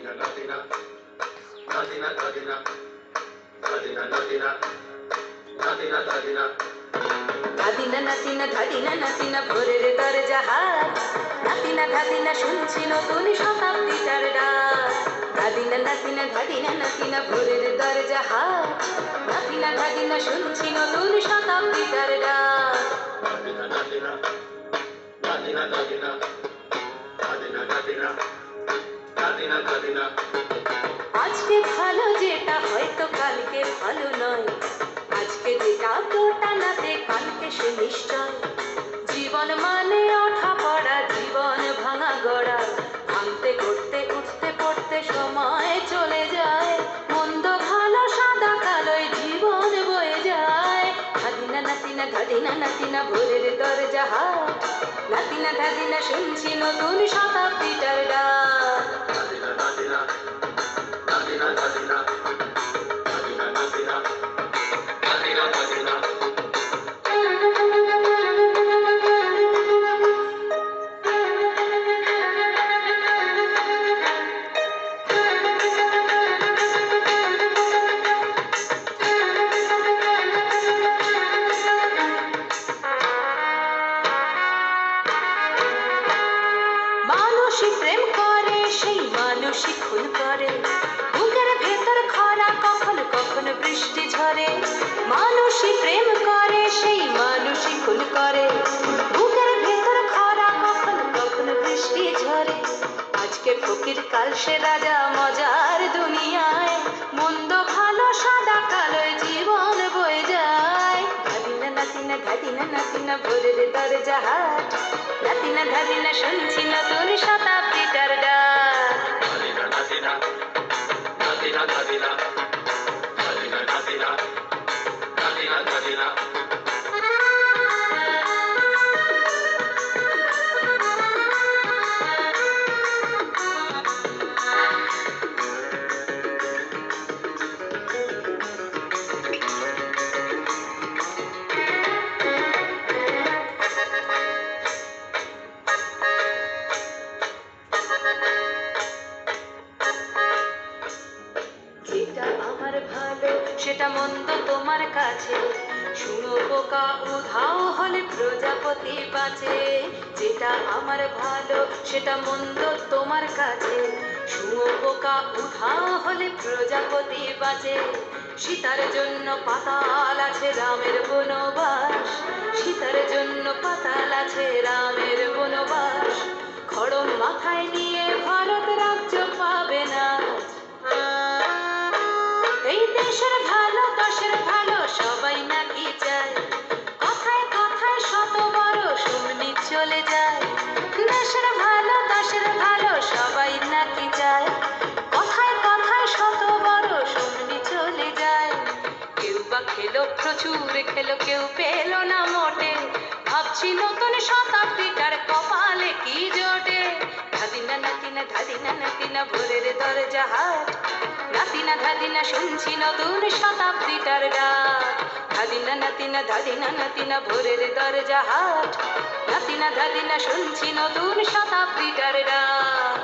ধাদিনা নাতিনা ধাদিনা নাতিনা ভোরের দরজা হাত, নাতিনা ধাদিনা শুনছি নতুন শতাব্দীটার ডাক। ধাদিনা নাতিনা ধাদিনা নাতিনা ভোরের দরজা হাত, নাতিনা ধাদিনা শুনছি নতুন শতাব্দীটার ডাক। আজকে ভালো যেটা হয়তো কালকে ভালো নয়, আজকে যেটা দোটানাতে কালকে সে নিশ্চয়। জীবন মানে ওঠা পড়া, জীবন ভাঙা গড়া, ভাঙতে করতে উঠতে পড়তে সময় চলে যায়। মন্দ ভালো সাদা কালোয় জীবন বয়ে যায়। ধাদিনা নাতিনা ধাদিনা নাতিনা ভোরের দরজা হাট, নাতিনা ধাদিনা শুনছি নতুন শতাব্দীটার ডাক। মানুষই প্রেম করে সেই মানুষই খুন করে, বুকের ভেতর খরা কখনো কখনো বৃষ্টি ঝরে। মানুষই প্রেম করে সেই মানুষই খুন করে, বুকের ভেতর খরা কখনো কখনো বৃষ্টি ঝরে। আজকে ফকির কাল সে রাজা মজার দুনিয়ায়, মন্দ ভালো সাদা কালোয় জীবন বয়ে যায়। ধাদিনা নাতিনা ধাদিনা নাতিনা ভোরের দরজা হাট, নাতিনা ধাদিনা শুনছি নতুন শতাব্দীটার ডাক। যেটা আমার ভালো সেটা মন্দ তোমার কাছে, শুনো পোকা উধাও হলে প্রজাপতি বাঁচে। যেটা আমার ভালো সেটা মন্দ তোমার কাছে, শুনো পোকা উধাও হলে প্রজাপতি বাঁচে। সীতার জন্য পাতাল আছে রামের বনবাস, সীতার জন্য পাতাল আছে রামের বনবাস। খড়ম মাথায় নিয়ে ভারত রাজ্য পাবে না, এই দেশের ভালো দশের ভালো সবাই নাকি চায়। কথায় কথায় শত বড় শুননি চলে যায়, দেশের ভালো দশের ভালো সবাই নাকি চায়। কথায় কথায় শত বড় শুননি চলে যায়। কেউ বা খেলো প্রচুর খেলো, কেউ পেলো না মোটে, ভাবছি নতুন শতাব্দীটার কপালে কি জোটে। ধাদিনা নাতিনা ধাদিনা নাতিনা ভোরের দরজা হাট, নাতিনা ধাদিনা শুনছি নতুন শতাব্দীটার ডাক। ধাদিনা নাতিনা ধাদিনা নাতিনা ভোরের দরজা হাট, নাতিনা ধাদিনা শুনছি নতুন শতাব্দীটার ডাক।